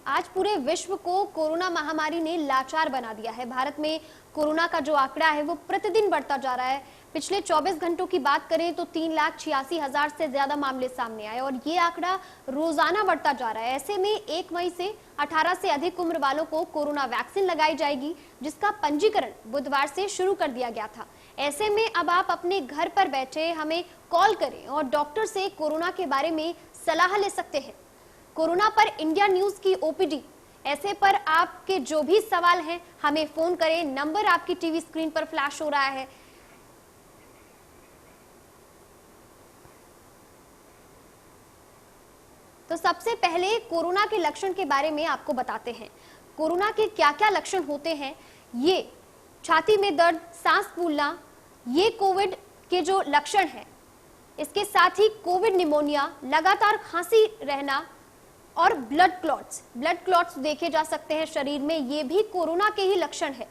आज पूरे विश्व को कोरोना महामारी ने लाचार बना दिया है। भारत में कोरोना का जो आंकड़ा है वो प्रतिदिन बढ़ता जा रहा है। पिछले 24 घंटों की बात करें तो 3,86,000 से ज्यादा मामले सामने आए और ये आंकड़ा रोजाना बढ़ता जा रहा है। ऐसे में 1 मई से 18 से अधिक उम्र वालों को कोरोना वैक्सीन लगाई जाएगी, जिसका पंजीकरण बुधवार से शुरू कर दिया गया था। ऐसे में अब आप अपने घर पर बैठे हमें कॉल करें और डॉक्टर से कोरोना के बारे में सलाह ले सकते हैं। कोरोना पर इंडिया न्यूज की ओपीडी, ऐसे पर आपके जो भी सवाल हैं हमें फोन करें। नंबर आपकी टीवी स्क्रीन पर फ्लैश हो रहा है। तो सबसे पहले कोरोना के लक्षण के बारे में आपको बताते हैं। कोरोना के क्या क्या लक्षण होते हैं। ये छाती में दर्द, सांस फूलना, ये कोविड के जो लक्षण हैं। इसके साथ ही कोविड निमोनिया, लगातार खांसी रहना और ब्लड क्लॉट्स देखे जा सकते हैं शरीर में, ये भी कोरोना के ही लक्षण है।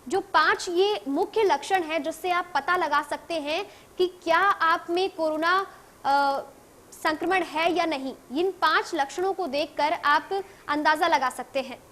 जो 5 ये मुख्य लक्षण है जिससे आप पता लगा सकते हैं कि क्या आप में कोरोना संक्रमण है या नहीं। इन 5 लक्षणों को देखकर आप अंदाजा लगा सकते हैं।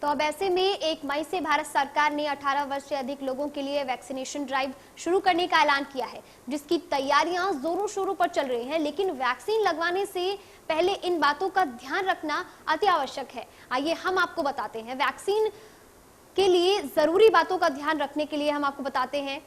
तो अब ऐसे में 1 मई से भारत सरकार ने 18 वर्ष से अधिक लोगों के लिए वैक्सीनेशन ड्राइव शुरू करने का ऐलान किया है, जिसकी तैयारियां जोरों शोरों पर चल रही हैं। लेकिन वैक्सीन लगवाने से पहले इन बातों का ध्यान रखना अति आवश्यक है। आइए हम आपको बताते हैं वैक्सीन के लिए जरूरी बातों का ध्यान रखने के लिए हम आपको बताते हैं।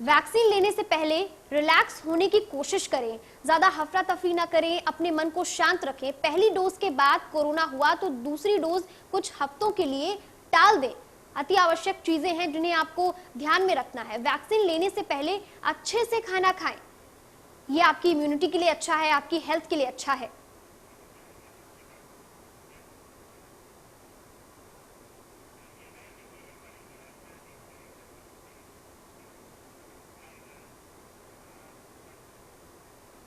वैक्सीन लेने से पहले रिलैक्स होने की कोशिश करें, ज्यादा हफरा तफरी ना करें, अपने मन को शांत रखें। पहली डोज के बाद कोरोना हुआ तो दूसरी डोज कुछ हफ्तों के लिए टाल दें। अति आवश्यक चीजें हैं जिन्हें आपको ध्यान में रखना है। वैक्सीन लेने से पहले अच्छे से खाना खाएं, ये आपकी इम्यूनिटी के लिए अच्छा है, आपकी हेल्थ के लिए अच्छा है।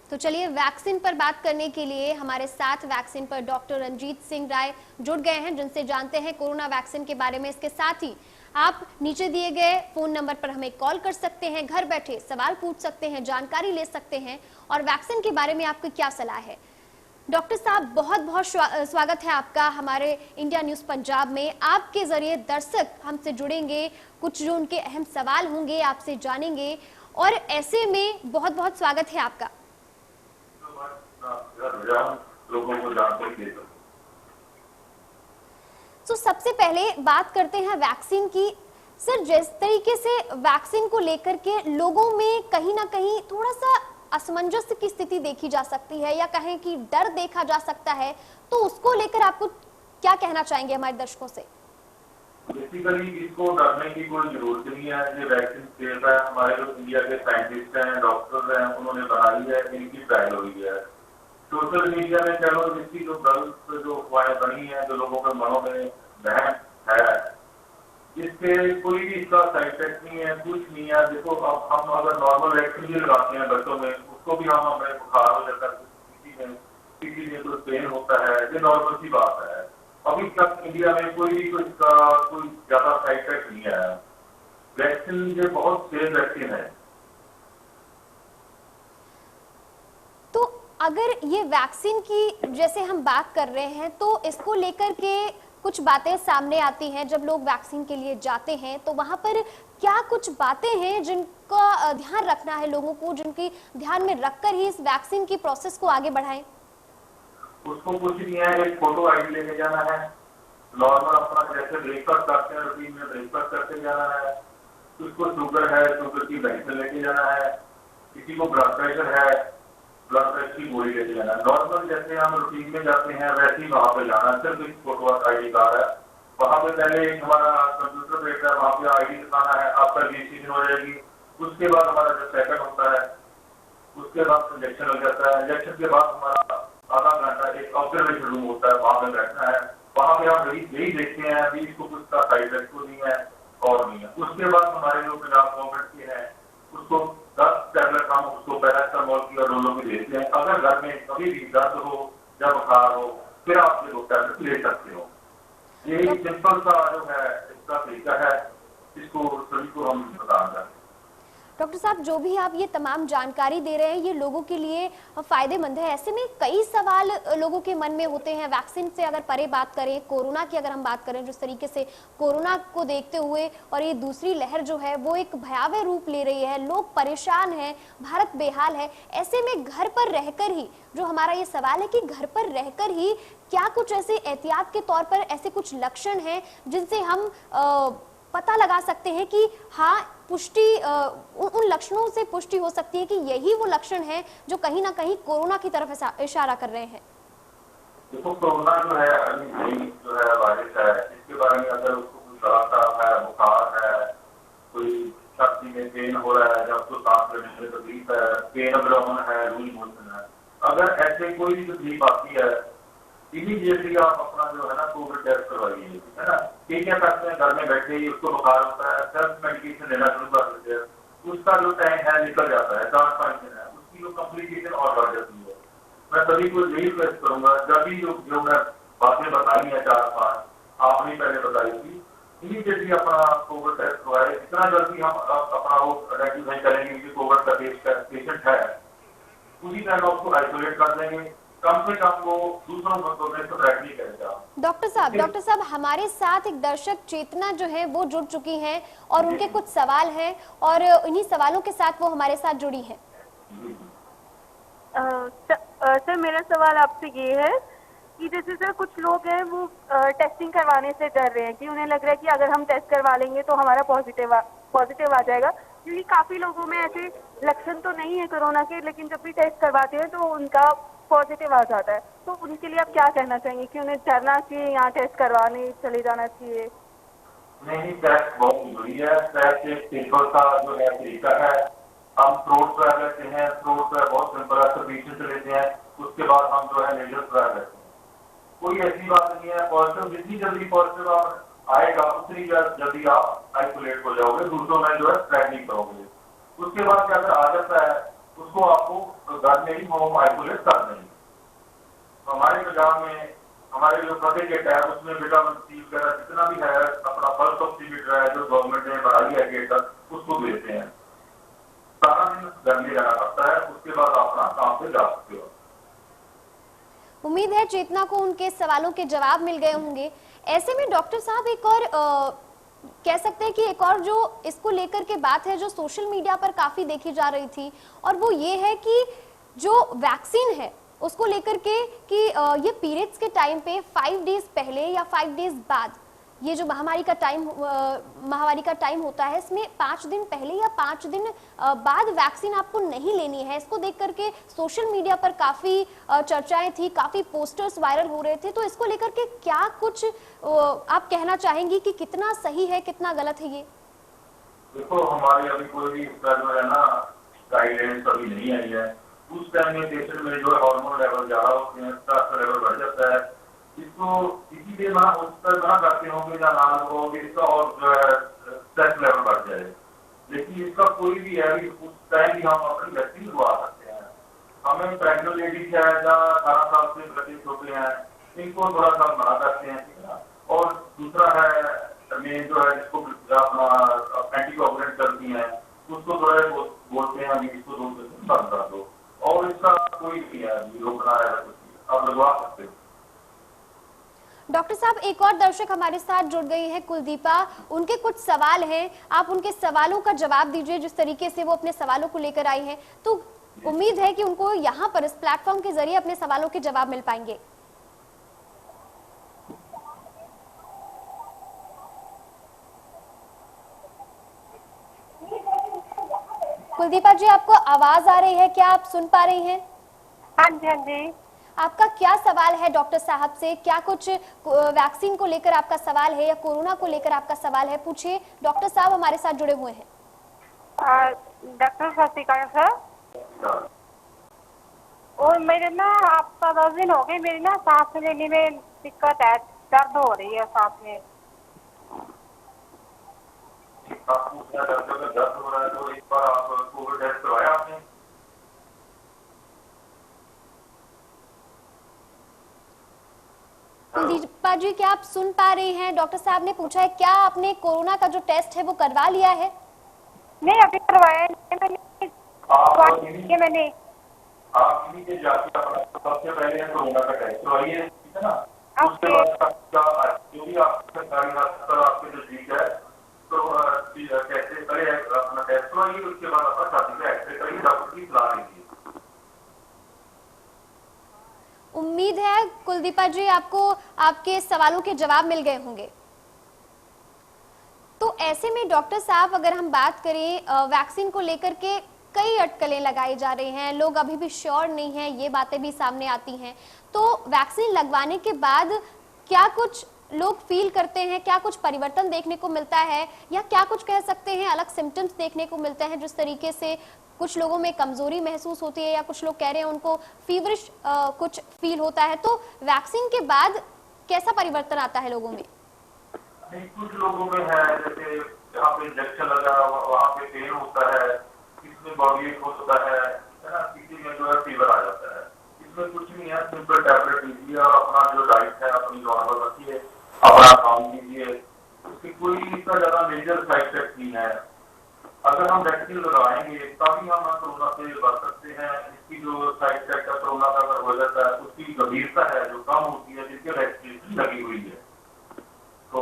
तो चलिए वैक्सीन पर बात करने के लिए हमारे साथ वैक्सीन पर डॉक्टर रंजीत सिंह राय जुड़ गए हैं, जिनसे जानते हैं कोरोना वैक्सीन के बारे में। इसके साथ ही आप नीचे दिए गए फोन नंबर पर हमें कॉल कर सकते हैं, घर बैठे सवाल पूछ सकते हैं, जानकारी ले सकते हैं और वैक्सीन के बारे में आपकी क्या सलाह है। डॉक्टर साहब, बहुत बहुत स्वागत है आपका हमारे इंडिया न्यूज पंजाब में। आपके जरिए दर्शक हमसे जुड़ेंगे, कुछ जो उनके अहम सवाल होंगे आपसे जानेंगे और ऐसे में बहुत बहुत स्वागत है आपका। लोगों को जानते हैं। तो सबसे पहले बात करते हैं वैक्सीन की। सर, जिस तरीके से वैक्सीन को लेकर के लोगों में कहीं ना कहीं थोड़ा सा असमंजस की स्थिति देखी जा सकती है या कहें कि डर देखा जा सकता है, तो उसको लेकर आपको क्या कहना चाहेंगे हमारे दर्शकों से? बेसिकली इसको डरने की कोई जरूरत नहीं है। ये वैक्सीन सेफ है। हमारे जो इंडिया के साइंटिस्ट हैं, डॉक्टर हैं, उन्होंने बनाई है, इनकी ट्रायल हुई है। सोशल मीडिया में चलो इसकी जो गलत जो अफवाहें बनी है, जो लोगों के मनों में बहम है, इससे कोई भी इसका साइड इफेक्ट नहीं है, कुछ नहीं है। देखो, अब हम अगर नॉर्मल वैक्सीन भी लगाते हैं बच्चों में, उसको भी हमें बुखार हो जाता है, किसी में कोई पेन होता है, ये नॉर्मल सी बात है। अभी तक इंडिया में कोई इसका कोई ज्यादा साइड इफेक्ट नहीं आया। वैक्सीन ये बहुत सेफ वैक्सीन है। तो अगर ये वैक्सीन की जैसे हम बात कर रहे हैं तो इसको लेकर के कुछ बातें सामने आती हैं। जब लोग वैक्सीन के लिए जाते हैं तो वहां पर क्या कुछ बातें हैं जिनका ध्यान रखना है लोगों को, जिनकी ध्यान में रखकर ही इस वैक्सीन की प्रोसेस को आगे बढ़ाएं? उसको कुछ नहीं है, एक फोटो आईडी लेके जाना है, नॉर्मल अपना जैसे ब्रेकफास्ट करते हैं रूटीन में ब्रेकफास्ट करके जाना है। उसको शुगर है, शुगर की मेडिसिन लेके जाना है। किसी को ब्लड प्रेशर है, ब्लड प्रेशर की गोली लेके जाना है। नॉर्मल जैसे हम रूटीन में जाते हैं वैसे ही वहां पे जाना है। सिर्फ एक फोटो आईडी कार्ड है, वहां पे पहले एक हमारा कंप्यूटर रहता है, वहां पे आईडी दिखाना है, आपका रजिस्ट्रेशन हो जाएगी। उसके बाद हमारा जो सेकंड होता है, उसके बाद इंजेक्शन हो जाता है। इंजेक्शन के बाद हमारा आधा घंटा एक ऑब्जर्वेशन रूम होता है, वहां पे बैठना है। वहां पे हम यही देखते हैं अभी इसको कुछ का साइड इफेक्ट तो नहीं है और नहीं है। उसके बाद हमारे जो पंजाब गवर्नमेंट के हैं उसको 10 टैबलेट हम उसको पैरासिटामोल की और डोलो की देते हैं। अगर घर में कभी भी दर्द हो या बुखार हो फिर आप ये टैबलेट ले सकते हो। यही सिंपल सा जो है इसका तरीका है, इसको सभी को हम बताना चाहते हैं। डॉक्टर साहब, जो भी आप ये तमाम जानकारी दे रहे हैं ये लोगों के लिए फायदेमंद है। ऐसे में कई सवाल लोगों के मन में होते हैं। वैक्सीन से अगर परे बात करें, कोरोना की अगर हम बात करें, जिस तरीके से कोरोना को देखते हुए और ये दूसरी लहर जो है वो एक भयावह रूप ले रही है, लोग परेशान हैं, भारत बेहाल है। ऐसे में घर पर रहकर ही जो हमारा ये सवाल है कि घर पर रहकर ही क्या कुछ ऐसे एहतियात के तौर पर ऐसे कुछ लक्षण हैं जिनसे हम पता लगा सकते हैं कि हाँ, पुष्टि उन लक्षणों से पुष्टि हो सकती है कि यही वो लक्षण है जो कहीं ना कहीं कोरोना की तरफ इशारा कर रहे हैं। देखो, कोरोना जो है अभी जो है वायरस है, इसके बारे में अगर उसको कुछ खराब है, बुखार है, कोई छाती में पेन हो रहा है, जब तो सांस लेने में तकलीफ है, पेन अवलंबन है, लूज मोशन है, अगर ऐसे कोई भी तकलीफ आती है इमीडिएटली आप अपना जो है ना कोविड टेस्ट करवाइए, है ना। ये क्या करते हैं, घर में बैठे ही उसको बुखार होता है, सेल्फ मेडिकेशन लेना शुरू कर देते हैं, उसका जो टाइम है निकल जाता है, 4-5 दिन है, उसकी जो कॉम्प्लिकेशन और बढ़ जाती है। मैं सभी को यही रिक्वेस्ट करूंगा, जब भी जो मैं बातें बताई है 4-5 आपने पहले बताई थी, इमीडिएटली अपना कोविड टेस्ट करवाए। जितना जल्दी हम अपना वो आइडेंटिफाई करेंगे कि कोविड का पेशेंट है, उसी टाइम उसको आइसोलेट कर देंगे, कम से कम वो दूसरों को स्प्रेड नहीं करेगा। डॉक्टर साहब, हमारे साथ एक दर्शक चेतना जो है वो जुड़ चुकी हैं और उनके कुछ सवाल हैं और इन्हीं सवालों के साथ वो हमारे साथ जुड़ी हैं। सर, मेरा सवाल आपसे ये है कि जैसे सर कुछ लोग हैं वो टेस्टिंग करवाने से डर रहे हैं कि उन्हें लग रहा है कि अगर हम टेस्ट करवा लेंगे तो हमारा पॉजिटिव आ जाएगा, क्योंकि काफी लोगों में ऐसे लक्षण तो नहीं है कोरोना के, लेकिन जब भी टेस्ट करवाते हैं तो उनका पॉजिटिव आ जाता है। तो उनके लिए आप क्या कहना चाहेंगे कि उन्हें डरना चाहिए, यहाँ टेस्ट करवाने चले जाना चाहिए? नहीं, टेस्ट बहुत जरूरी है। टेस्ट एक सिंपल सा जो है तरीका है, हम थ्रोट स्वैब लेते हैं, थ्रोट स्वैब बहुत सिंपल है, पीछे से लेते हैं, उसके बाद हम जो है नेजल स्वैब लेते हैं। कोई ऐसी बात नहीं है, पॉजिटिव जितनी जल्दी पॉजिटिव आएगा उतनी जल्दी आप आइसोलेट हो जाओगे, दूसरों में जो है स्प्रेड नहीं करोगे। उसके बाद क्या अगर आ जाता है उसको आपको घर में ही होम आइसोलेट कर देंगे। तो हमारे पंजाब में हमारे जो फतेह किट है उसमें विटामिन सी वगैरह जितना भी है, अपना पल्स ऑक्सीमीटर है जो गवर्नमेंट ने बढ़ाई है गेट तक, उसको देते हैं। सारा दिन घर में रहना पड़ता है, उसके बाद आप अपना काम पे जा सकते हो। उम्मीद है चेतना को उनके सवालों के जवाब मिल गए होंगे। ऐसे में डॉक्टर साहब एक और कह सकते हैं कि एक और जो इसको लेकर के बात है जो सोशल मीडिया पर काफी देखी जा रही थी, और वो ये है कि जो वैक्सीन है उसको लेकर के कि ये पीरियड्स के टाइम पे 5 डेज पहले या 5 डेज बाद, ये जो महामारी का टाइम होता है, इसमें 5 दिन पहले या 5 दिन बाद वैक्सीन आपको नहीं लेनी है। इसको देख करके सोशल मीडिया पर काफी चर्चाएं थी, काफी पोस्टर्स वायरल हो रहे थे। तो इसको लेकर के क्या कुछ आप कहना चाहेंगी कि कितना सही है, कितना गलत है ये? देखो, हमारे अभी कोई भी इसका जो है ना गाइडेंस अभी नहीं आई है। उस टाइम में पेशेंट में जो हार्मोन लेवल ज्यादा होते हैं, स्ट्रेस लेवल बढ़ जाता है, इसको इसीलिए मना करते होंगे या ना होंगे, इसका और जो है स्ट्रेस लेवल बढ़ जाए। लेकिन इसका कोई भी है, उस टाइम भी हम अपनी वैक्सीन लगवा सकते हैं। हमें प्रेग्नेंट लेडीज है या 18 साल से बच्चे छोटे हैं, इनको थोड़ा सा मना करते हैं, ठीक है। और दूसरा है मेन जो है जिसको अपना एंटीकोगुलेंट करती हैं, उसको थोड़ा बोलते हैं अभी इसको 2 दिन बंद कर दो, और इसका कोई नहीं है रोकना है, आप लगवा सकते हो। डॉक्टर साहब, एक और दर्शक हमारे साथ जुड़ गई हैं, कुलदीपा। उनके कुछ सवाल हैं, आप उनके सवालों का जवाब दीजिए जिस तरीके से वो अपने सवालों को लेकर आई हैं। तो उम्मीद है कि उनको यहाँ पर इस प्लेटफॉर्म के जरिए अपने सवालों के जवाब मिल पाएंगे। कुलदीपा जी, आपको आवाज आ रही है? क्या आप सुन पा रही हैं? हाँ जी, हाँ जी। आपका क्या सवाल है डॉक्टर साहब से? क्या कुछ वैक्सीन को लेकर आपका सवाल है या कोरोना को लेकर आपका सवाल है? पूछिए, डॉक्टर साहब हमारे साथ जुड़े हुए हैं। डॉक्टर सत श्रीकाल सर। और मेरे ना हफ्ता 10 दिन हो गए, मेरी ना सांस लेने में दिक्कत है, दर्द हो रही है सांस में। आपको क्या दर्द हो रहा है? तो एक बार आप कोविड टेस्ट करवाया आपने? कुलदीपा जी, क्या आप सुन पा रहे हैं? डॉक्टर साहब ने पूछा है क्या आपने कोरोना का जो टेस्ट है वो करवा लिया है? नहीं, अभी करवाया नहीं मैंने। आप इन्हीं के जाके अपना सबसे पहले कोरोना का टेस्ट करवाइए, ठीक है ना। उसके बाद आपका जो भी आपका सरकारी अस्पताल आपके नजदीक है तो कैसे पहले अपना टेस्ट करवाइए, उसके बाद अपना छाती का एक्सरे करिए, डॉक्टर की सलाह लीजिए। उम्मीद है कुलदीपा जी आपको आपके सवालों के जवाब मिल गए होंगे। तो ऐसे में डॉक्टर साहब, अगर हम बात करें वैक्सीन को लेकर के कई अटकलें लगाई जा रही हैं, लोग अभी भी श्योर नहीं हैं, ये बातें भी सामने आती हैं। तो वैक्सीन लगवाने के बाद क्या कुछ लोग फील करते हैं, क्या कुछ परिवर्तन देखने को मिलता है, या क्या कुछ कह सकते हैं अलग सिम्टम्स देखने को मिलते हैं? जिस तरीके से कुछ लोगों में कमजोरी महसूस होती है, या कुछ लोग कह रहे हैं उनको फीवरिश कुछ फील होता है, तो वैक्सीन के बाद कैसा परिवर्तन आता है लोगों में? नहीं, कुछ लोगों में है, जैसे जहाँ पे इंजेक्शन लगा वहाँ पे पेन होता है, किसी में बॉडी एक होता है ना, किसी में जो है फीवर आ जाता है। इसमें कुछ नहीं है, सिंपल टैबलेट लीजिए और अपना जो डाइट है अपनी नॉर्मल रखिए, अपना काम कीजिए, उसकी कोई इतना ज्यादा मेजर साइड इफेक्ट नहीं है। अगर हम वैक्सीन लगाएंगे तभी हम कोरोना से बच सकते हैं। इसकी जो साइड इफेक्ट है कोरोना का अगर हो जाता है, उसकी गंभीरता है जो कम होती है, जिसके वैक्सीन लगी हुई है। तो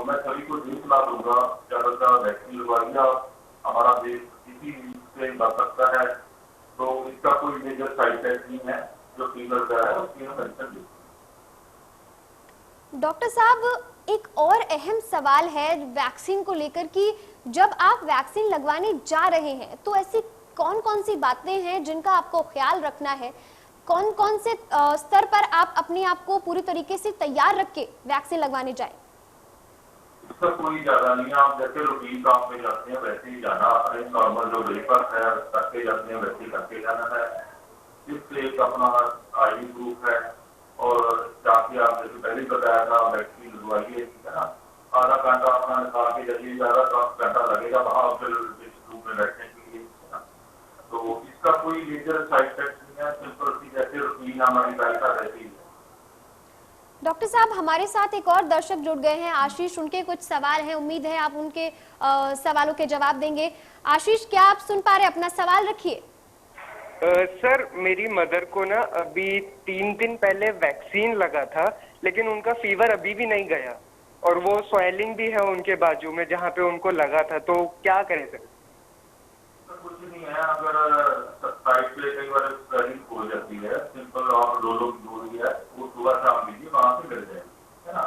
मैं सभी को यही सलाह दूंगा, ज्यादातर वैक्सीन लगवाइए आप, हमारा देश इसी से बच सकता है। तो इसका कोई मेजर साइड इफेक्ट नहीं है, जो फीवर का है उसकी हम मेडिसिन। डॉक्टर साहब, एक और अहम सवाल है वैक्सीन को लेकर कि जब आप वैक्सीन लगवाने जा रहे हैं तो ऐसी कौन कौन सी बातें हैं जिनका आपको ख्याल रखना है? कौन कौन से स्तर पर आप अपने आप को पूरी तरीके से तैयार रख के वैक्सीन लगवाने जाएं? इसका कोई ज्यादा नहीं है, आप जैसे रूटीन काम पे जाते हैं वैसे ही जाना, अपने नॉर्मल जो ब्रेकफास्ट है करके जाते हैं वैसे ही करके जाना है। इससे एक अपना आईडी प्रूफ है, और जाके आप जैसे पहले बताया था वैक्सीन लगवाइए, ठीक है ना। आधा घंटा अपना निकाल के जाइए, ज्यादा 10 घंटा लगेगा वहां फिर रूम में बैठने के लिए, है ना। तो इसका कोई मेजर साइड इफेक्ट नहीं है, सिंपल सी जैसे रूटीन हमारी डाइट रहती है। डॉक्टर साहब, हमारे साथ एक और दर्शक जुड़ गए हैं, आशीष। उनके कुछ सवाल हैं, उम्मीद है आप उनके सवालों के जवाब देंगे। आशीष, क्या आप सुन पा रहे हैं? अपना सवाल रखिए। सर, मेरी मदर को ना अभी 3 दिन पहले वैक्सीन लगा था, लेकिन उनका फीवर अभी भी नहीं गया, और वो स्वेलिंग भी है उनके बाजू में जहाँ पे उनको लगा था। तो क्या करें सर? कुछ नहीं है, अगर साइड पे कई बार स्वेलिंग हो जाती है, सिंपल आप डोलो की गोली है वो सुबह शाम लीजिए, वहां से मिल जाएगी, है ना।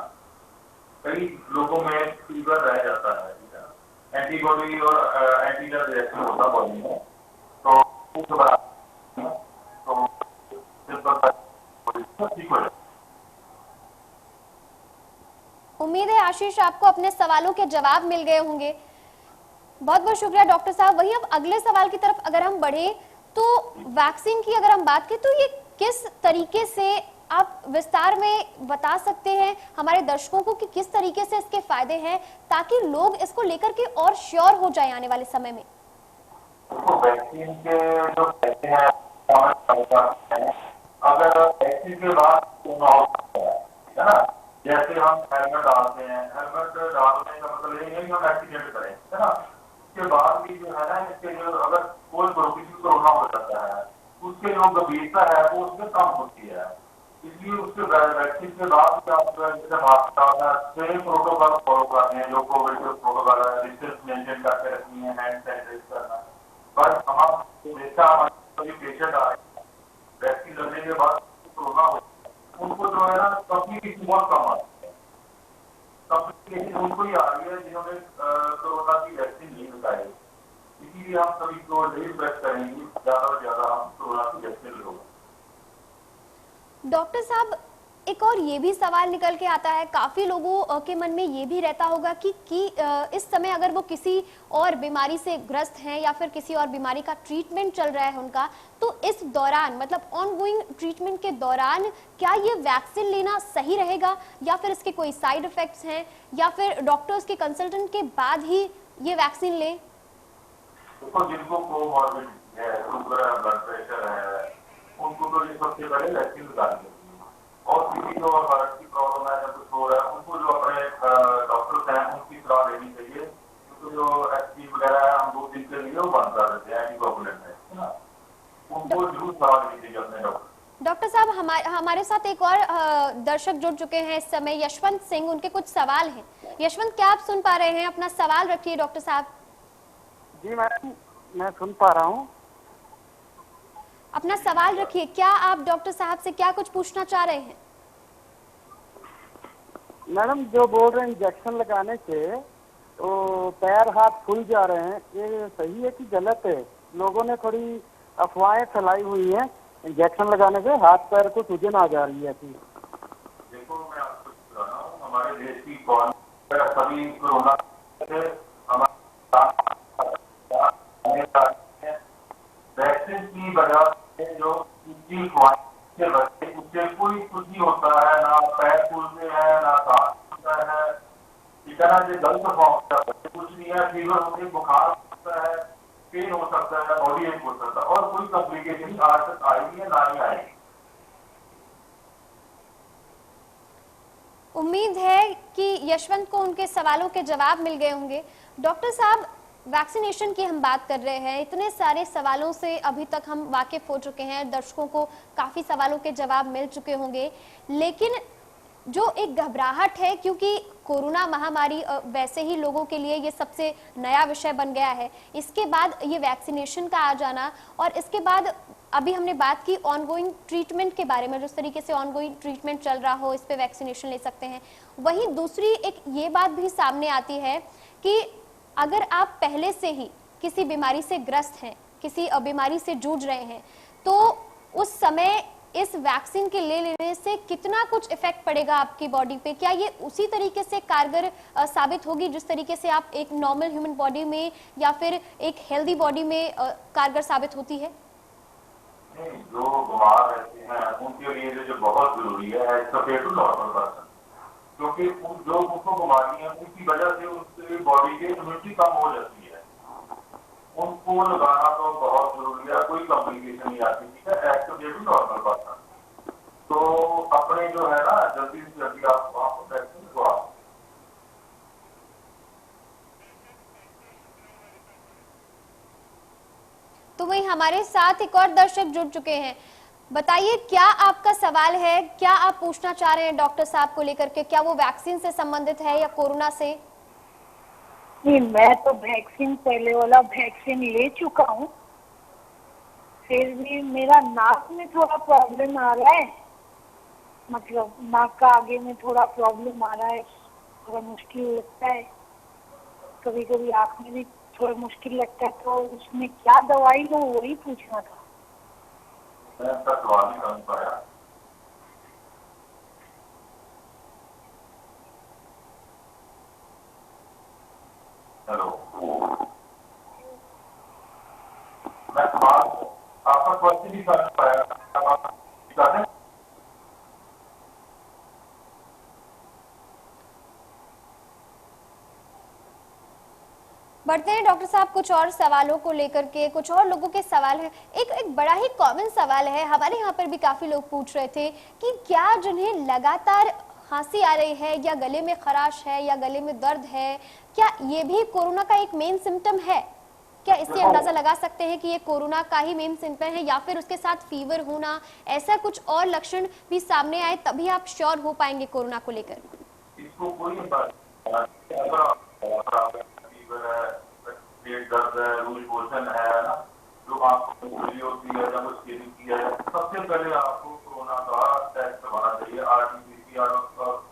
कई लोगों में फीवर रह जाता है, एंटीबॉडी और एंटीजन रिएक्शन होता बॉडी में, तो ठीक हो जाए। उम्मीद है आशीष आपको अपने सवालों के जवाब मिल गए होंगे। बहुत बहुत शुक्रिया डॉक्टर साहब। वहीं अब अगले सवाल की तरफ अगर हम बढ़े तो वैक्सीन की अगर हम बात करें तो ये किस तरीके से आप विस्तार में बता सकते हैं हमारे दर्शकों को कि किस तरीके से इसके फायदे हैं, ताकि लोग इसको लेकर के और श्योर हो जाए आने वाले समय में? तो वैक्सीन के जो फायदे हैं, अगर वैक्सीन के बाद है ना, जैसे हम हेलमेट डालते हैं, हेलमेट डालने का मतलब ये नहीं हम एक्सीडेंट करें, है ना। उसके बाद भी जो है ना, इसके जो अगर कोई कोरोना हो जाता है, उसके जो गंभीरता है वो उसमें कम होती है। इसलिए उसके वैक्सीन के बाद भी आप जैसे मास्क डालना, सेम प्रोटोकॉल फॉलो करने हैं, जो कोविड के प्रोटोकॉल है, डिस्टेंस मेंटेन करके रखनी है, हैंड सैनिटाइज करना। पर हमारे हमेशा हमारे पेशेंट आ रहे हैं वैक्सीन लगने के बाद कोरोना हो, उनको जो है ना तकलीफ बहुत कम आती है, तकलीफ उनको ही आ रही है जिन्होंने कोरोना की वैक्सीन नहीं लगाई। इसीलिए हम सभी को रिक्वेस्ट करेंगे ज्यादा से ज्यादा हम कोरोना की वैक्सीन लगाओ। डॉक्टर साहब, एक और ये भी सवाल निकल के आता है, काफी लोगों के मन में ये भी रहता होगा कि इस समय अगर वो किसी और बीमारी से ग्रस्त हैं या फिर किसी और बीमारी का ट्रीटमेंट चल रहा है उनका, तो इस दौरान मतलब ऑनगोइंग ट्रीटमेंट के दौरान क्या ये वैक्सीन लेना सही रहेगा, या फिर इसके कोई साइड इफेक्ट्स हैं, या फिर डॉक्टर्स के कंसल्टेंट के बाद ही ये वैक्सीन लें? देखो, जिनको कोमॉर्बिडिटी है, शुगर है, ब्लड प्रेशर है, उनको तो ये सबसे पहले वैक्सीन लगानी है, और किसी को हार्ट की प्रॉब्लम है या कुछ हो रहा है, उनको जो अपने डॉक्टर्स हैं उनकी सलाह लेनी चाहिए, क्योंकि जो एसपी वगैरह है हम 2 दिन के लिए वो बंद कर देते हैं, एंटीकोगुलेंट है ना, उनको जरूर सलाह लेनी चाहिए अपने डॉक्टर साहब। हमारे साथ एक और दर्शक जुड़ चुके हैं इस समय, यशवंत सिंह, उनके कुछ सवाल हैं। यशवंत, क्या आप सुन पा रहे हैं? अपना सवाल रखिए डॉक्टर साहब। जी मैडम, मैं सुन पा रहा हूँ। अपना सवाल रखिए। क्या आप डॉक्टर साहब से क्या कुछ पूछना चाह रहे हैं? मैडम, जो बोल रहे हैं इंजेक्शन लगाने से तो पैर हाथ फूल जा रहे हैं, ये सही है कि गलत है? लोगों ने थोड़ी अफवाहें फैलाई हुई हैं, इंजेक्शन लगाने से हाथ पैर को सूजन आ जा रही है। देखो, मैं आपको बता रहा हूँ, हमारे देश की गवर्नमेंट सभी कोरोना वैक्सीन की वजह से जो उससे कोई कुछ नहीं होता है, ना पैर फूलते हैं ना सांस फूलता है, इतना जो गलत कुछ नहीं है। फीवर होने, बुखार होता है, पेन हो सकता है, बॉडी एक हो सकता है, और कोई कॉम्प्लिकेशन आज तक आई नहीं है, ना ही आएगी। उम्मीद है कि यशवंत को उनके सवालों के जवाब मिल गए होंगे। डॉक्टर साहब, वैक्सीनेशन की हम बात कर रहे हैं, इतने सारे सवालों से अभी तक हम वाकिफ हो चुके हैं, दर्शकों को काफी सवालों के जवाब मिल चुके होंगे, लेकिन जो एक घबराहट है, क्योंकि कोरोना महामारी वैसे ही लोगों के लिए ये सबसे नया विषय बन गया है, इसके बाद ये वैक्सीनेशन का आ जाना, और इसके बाद अभी हमने बात की ऑनगोइंग ट्रीटमेंट के बारे में, जिस तरीके से ऑनगोइंग ट्रीटमेंट चल रहा हो इस पे वैक्सीनेशन ले सकते हैं। वहीं दूसरी एक ये बात भी सामने आती है कि अगर आप पहले से ही किसी बीमारी से ग्रस्त हैं, किसी बीमारी से जूझ रहे हैं, तो उस समय इस वैक्सीन के ले लेने से कितना कुछ इफेक्ट पड़ेगा आपकी बॉडी पे? क्या ये उसी तरीके से कारगर साबित होगी जिस तरीके से आप एक नॉर्मल ह्यूमन बॉडी में या फिर एक हेल्दी बॉडी में कारगर साबित होती है? जो बीमार रहते हैं उनके लिए जो बहुत जरूरी है कंपेयर टू नॉर्मल पर्सन, क्योंकि जो उनको बीमारी है उनकी वजह से उनकी बॉडी की इम्यूनिटी कम हो जाती है, उनको लगाना तो बहुत जरूरी है, कोई कॉम्प्लिकेशन नहीं आती, ठीक है, as compare to normal person. तो अपने जो है ना, जल्दी से जल्दी आप वैक्सीन लगवाओ। तो वही हमारे साथ एक और दर्शक जुड़ चुके हैं। बताइए, क्या आपका सवाल है? क्या आप पूछना चाह रहे हैं डॉक्टर साहब को लेकर के? क्या वो वैक्सीन से संबंधित है या कोरोना से? नहीं, मैं तो वैक्सीन, पहले वाला वैक्सीन ले चुका हूँ, फिर भी मेरा नाक में थोड़ा प्रॉब्लम आ रहा है, मतलब नाक का आगे में थोड़ा प्रॉब्लम आ रहा है, थोड़ा मुश्किल लगता है, कभी कभी आँख में भी थोड़ा मुश्किल लगता है, तो उसमें क्या दवाई लो वही पूछना था। मैं आपका सवाल नहीं समझ पाया। हेलो, मैं सवाल आपका क्वेश्चन नहीं समझ पाया। बढ़ते हैं डॉक्टर साहब कुछ और सवालों को लेकर के। कुछ और लोगों के सवाल हैं। एक बड़ा ही कॉमन सवाल है, हमारे यहाँ पर भी काफी लोग पूछ रहे थे कि क्या जिन्हें लगातार खांसी आ रही है या गले में खराश है या गले में दर्द है, क्या ये भी कोरोना का एक मेन सिम्टम है? क्या इससे अंदाजा लगा सकते हैं कि ये कोरोना का ही मेन सिम्टम है, या फिर उसके साथ फीवर होना, ऐसा कुछ और लक्षण भी सामने आए तभी आप श्योर हो पाएंगे कोरोना को लेकर? इसको कोई पेट दर्द है, लूज मोशन है ना, जो आपको होती है या कुछ की है, सबसे पहले आपको कोरोना का टेस्ट करवाना चाहिए, आरटी-पीसीआर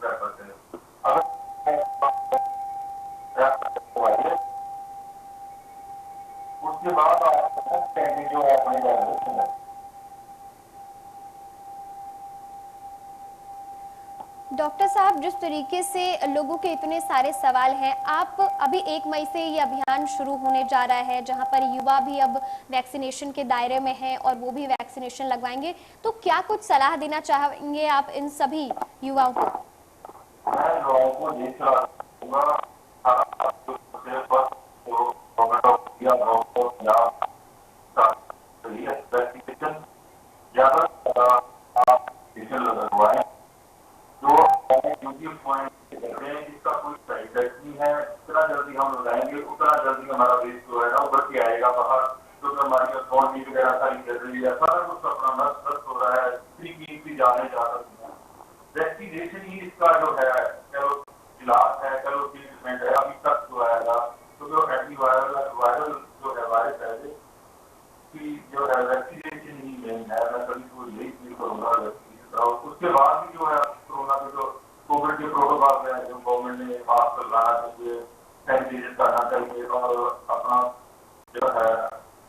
प्रेफर करें। उसके बाद आप जो है अपने डॉक्टर साहब, जिस तरीके से लोगों के इतने सारे सवाल हैं, आप अभी 1 मई से ये अभियान शुरू होने जा रहा है जहां पर युवा भी अब वैक्सीनेशन के दायरे में हैं और वो भी वैक्सीनेशन लगवाएंगे, तो क्या कुछ सलाह देना चाहेंगे आप इन सभी युवाओं को? मैं लोगों को ये सलाह दूंगा, झूठी अफवाहें कहते हैं, इसका कोई साइड इफेक्ट नहीं है। जितना जल्दी हम लगाएंगे उतना जल्दी हमारा देश जो है ना उभर के आएगा बाहर। तो हमारी अथॉरिटी वगैरह सारी चल रही है, सारा कुछ अपना नष्ट हो रहा है, इतनी जाने जा रही है। वैक्सीनेशन ही इसका जो है चलो इलाज है, चलो ट्रीटमेंट है अभी तक जो आएगा। तो जो वायरल जो है वायरस है कि जो है वैक्सीनेशन ही मेन है। मैं कभी को यही फील करूंगा उसके बाद भी जो है कोरोना के जो कोविड के प्रोटोकॉल है जो गवर्नमेंट ने मास्क लगाना चाहिए, सैनिटाइजेशन करना चाहिए और अपना जो है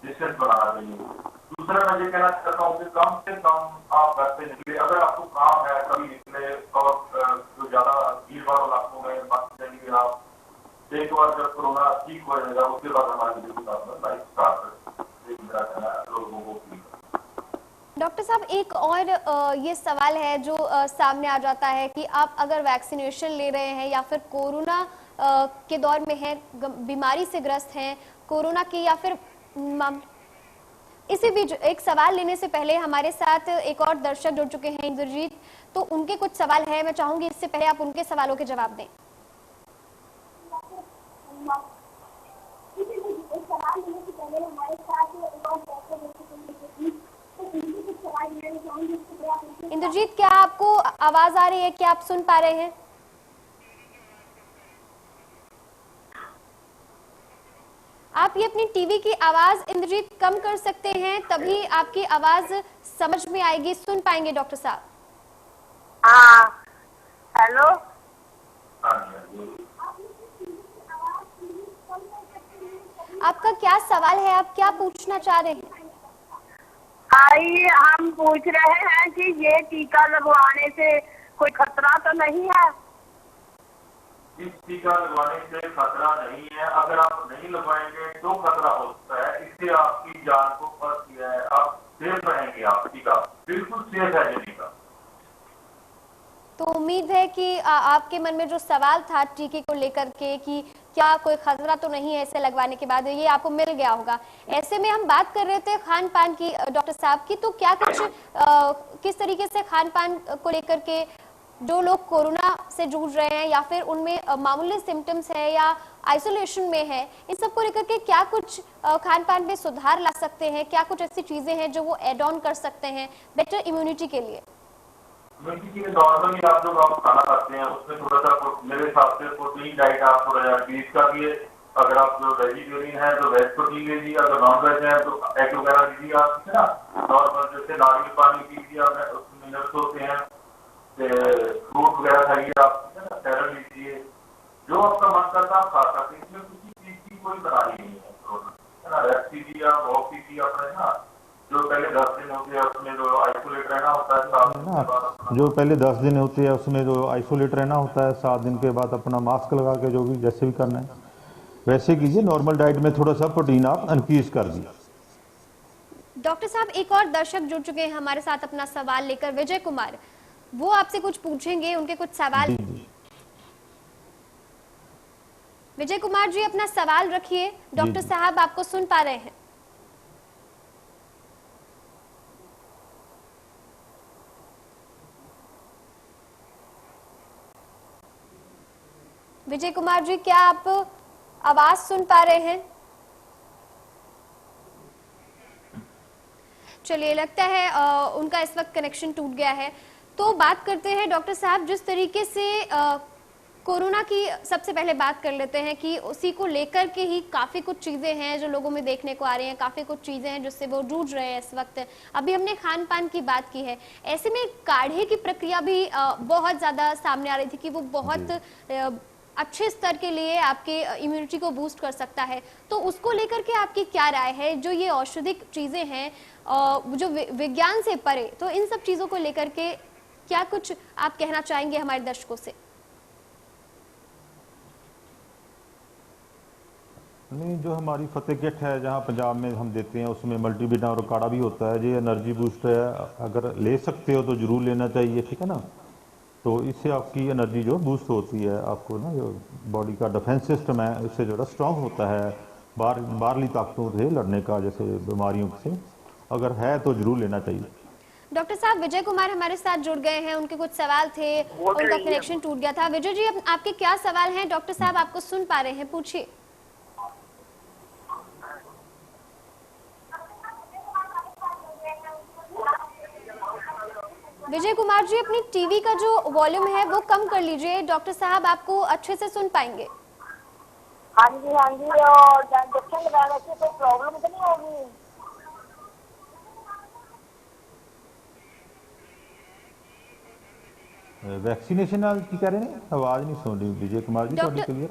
डिस्टेंस बनाना चाहिए। दूसरा मैं ये कहना चाहता हूँ कि कम से कम आप घर से निकले, अगर आपको काम है कभी निकले और जो ज्यादा भीड़ भाड़ इलाकों में मत जाइए आप। एक बार जब कोरोना ठीक हो जाएगा उसके बाद हमारी लाइफ स्टार्ट लोगों को। डॉक्टर साहब एक और ये सवाल है जो सामने आ जाता है कि आप अगर वैक्सीनेशन ले रहे हैं या फिर कोरोना के दौर में हैं, बीमारी से ग्रस्त हैं कोरोना की या फिर इसी बीच एक सवाल लेने से पहले हमारे साथ एक और दर्शक जुड़ चुके हैं इंद्रजीत, तो उनके कुछ सवाल है, मैं चाहूंगी इससे पहले आप उनके सवालों के जवाब दें। इंद्रजीत क्या आपको आवाज आ रही है, क्या आप सुन पा रहे हैं? आप ये अपनी टीवी की आवाज इंद्रजीत कम कर सकते हैं, तभी आपकी आवाज समझ में आएगी, सुन पाएंगे डॉक्टर साहब। हाँ हेलो, आपका क्या सवाल है, आप क्या पूछना चाह रहे हैं? आइए हम पूछ रहे हैं कि ये टीका लगवाने से कोई खतरा तो नहीं है? इस टीका लगवाने से खतरा नहीं है, अगर आप नहीं लगवाएंगे तो खतरा हो सकता है। इससे आपकी जान को फर्क किया है, आप सेफ रहेंगे। आप टीका बिल्कुल सेफ है ये टीका। तो उम्मीद है कि आपके मन में जो सवाल था टीके को लेकर के कि क्या कोई खतरा तो नहीं है इसे लगवाने के बाद, ये आपको मिल गया होगा। ऐसे में हम बात कर रहे थे खान पान की डॉक्टर साहब की, तो क्या कुछ किस तरीके से खान पान को लेकर के जो लोग कोरोना से जूझ रहे हैं या फिर उनमें मामूली सिम्टम्स है या आइसोलेशन में है, इन सब को लेकर के क्या कुछ खान पान में सुधार ला सकते हैं? क्या कुछ ऐसी चीजें हैं जो वो एड ऑन कर सकते हैं बेटर इम्यूनिटी के लिए? नॉर्मली आप लोग आप खाना खाते हैं उसमें थोड़ा सा मेरे हिसाब से प्रोटीन डाइट आप थोड़ा यार बीज का भी है। अगर आप जो वेजिटेरियन है तो वेज प्रोटीन लीजिए, अगर नॉन वेज है तो एग वगैरह लीजिए आप, है ना। नॉर्मल जैसे नारियल पानी पीजिए आप, उसमें मिनरल्स होते हैं। फ्रूट वगैरह खाइए आप, सैलड लीजिए, जो आपका मन करता आप खा सकते हैं। इसमें किसी चीज की कोई बनाई नहीं है ना। रेस्ट कीजिए आप, वॉक कीजिए अपने ना। जो पहले 10 दिन होते हैं उसमें जो आइसोलेट रहना होता है, जो पहले 10 दिन होते हैं उसमें जो आइसोलेट रहना होता है, 7 दिन के बाद अपना मास्क लगा के जो भी जैसे भी करना है वैसे कीजिए। नॉर्मल डाइट में थोड़ा सा प्रोटीन आप इंक्रीज कर दिए। डॉक्टर साहब एक और दर्शक जुड़ चुके हैं हमारे साथ अपना सवाल लेकर, विजय कुमार, वो आपसे कुछ पूछेंगे, उनके कुछ सवाल। विजय कुमार जी अपना सवाल रखिए, डॉक्टर साहब आपको सुन पा रहे हैं। विजय कुमार जी क्या आप आवाज सुन पा रहे हैं? चलिए लगता है उनका इस वक्त कनेक्शन टूट गया है। तो बात करते हैं डॉक्टर साहब, जिस तरीके से कोरोना की सबसे पहले बात कर लेते हैं कि उसी को लेकर के ही काफ़ी कुछ चीज़ें हैं जो लोगों में देखने को आ रही हैं, काफ़ी कुछ चीज़ें हैं जिससे वो जूझ रहे हैं इस वक्त। अभी हमने खान पान की बात की है, ऐसे में काढ़े की प्रक्रिया भी बहुत ज़्यादा सामने आ रही थी कि वो बहुत अच्छे स्तर के लिए आपके इम्यूनिटी को बूस्ट कर सकता है। तो उसको लेकर के आपकी क्या राय है? जो ये औषधिक चीज़ें हैं जो विज्ञान से परे, तो इन सब चीज़ों को लेकर के क्या कुछ आप कहना चाहेंगे हमारे दर्शकों से? नहीं, जो हमारी फतेह किट है जहाँ पंजाब में हम देते हैं उसमें मल्टीविटामिन और काढ़ा भी होता है। ये एनर्जी बूस्ट है, अगर ले सकते हो तो ज़रूर लेना चाहिए, ठीक है ना। तो इससे आपकी एनर्जी जो बूस्ट होती है, आपको ना जो बॉडी का डिफेंस सिस्टम है उससे जो स्ट्रॉन्ग होता है बाहरली ताकतों से लड़ने का, जैसे बीमारियों से, अगर है तो जरूर लेना चाहिए। डॉक्टर साहब विजय कुमार हमारे साथ जुड़ गए हैं, उनके कुछ सवाल थे, उनका कनेक्शन टूट गया था। विजय जी, आपके क्या सवाल हैं? डॉक्टर साहब आपको सुन पा रहे हैं, पूछिए। विजय कुमार जी, अपनी टीवी का जो वॉल्यूम है वो कम कर लीजिए, डॉक्टर साहब आपको अच्छे से सुन पाएंगे। हाँ जी, और इंजेक्शन लगाने से कोई प्रॉब्लम तो नहीं होगी? वैक्सीनेशन की कह रहे हैं, आवाज नहीं सुन रही विजय कुमार जी थोड़ी क्लियर।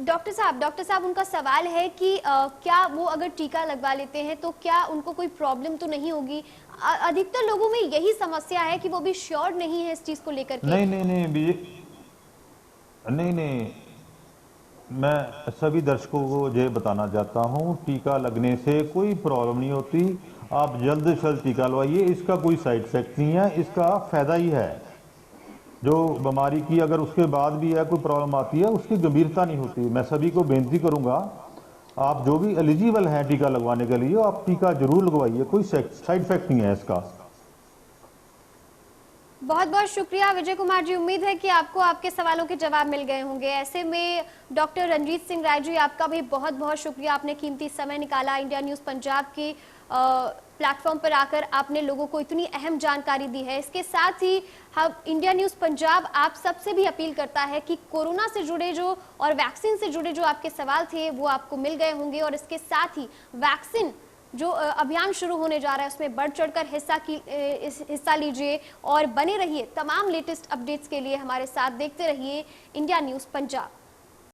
डॉक्टर साहब उनका सवाल है कि क्या वो अगर टीका लगवा लेते हैं तो क्या उनको कोई प्रॉब्लम तो नहीं होगी? अधिकतर लोगों में यही समस्या है कि वो भी श्योर नहीं है इस चीज को लेकर के। नहीं विजय, नहीं, मैं सभी दर्शकों को ये बताना चाहता हूँ, टीका लगने से कोई प्रॉब्लम नहीं होती। आप जल्द से जल्द टीका लगवाइए, इसका कोई साइड इफेक्ट नहीं है, इसका फायदा ही है। जो बीमारी की अगर उसके बाद भी है कोई प्रॉब्लम आती है, उसकी गंभीरता नहीं होती। मैं सभी को बेनती करूंगा, आप जो भी एलिजिबल हैं टीका लगवाने के लिए, आप टीका जरूर लगवाइए, कोई साइड इफेक्ट नहीं है इसका। बहुत बहुत शुक्रिया विजय कुमार जी, उम्मीद है कि आपको आपके सवालों के जवाब मिल गए होंगे। ऐसे में डॉक्टर रंजीत सिंह राय जी, आपका भी बहुत बहुत शुक्रिया, आपने कीमती समय निकाला, इंडिया न्यूज पंजाब की प्लेटफॉर्म पर आकर आपने लोगों को इतनी अहम जानकारी दी है। इसके साथ ही हम इंडिया न्यूज पंजाब आप सबसे भी अपील करता है कि कोरोना से जुड़े जो और वैक्सीन से जुड़े जो आपके सवाल थे वो आपको मिल गए होंगे, और इसके साथ ही वैक्सीन जो अभियान शुरू होने जा रहा है उसमें बढ़ चढ़कर हिस्सा लीजिए और बने रहिए। तमाम लेटेस्ट अपडेट्स के लिए हमारे साथ देखते रहिए इंडिया न्यूज पंजाब।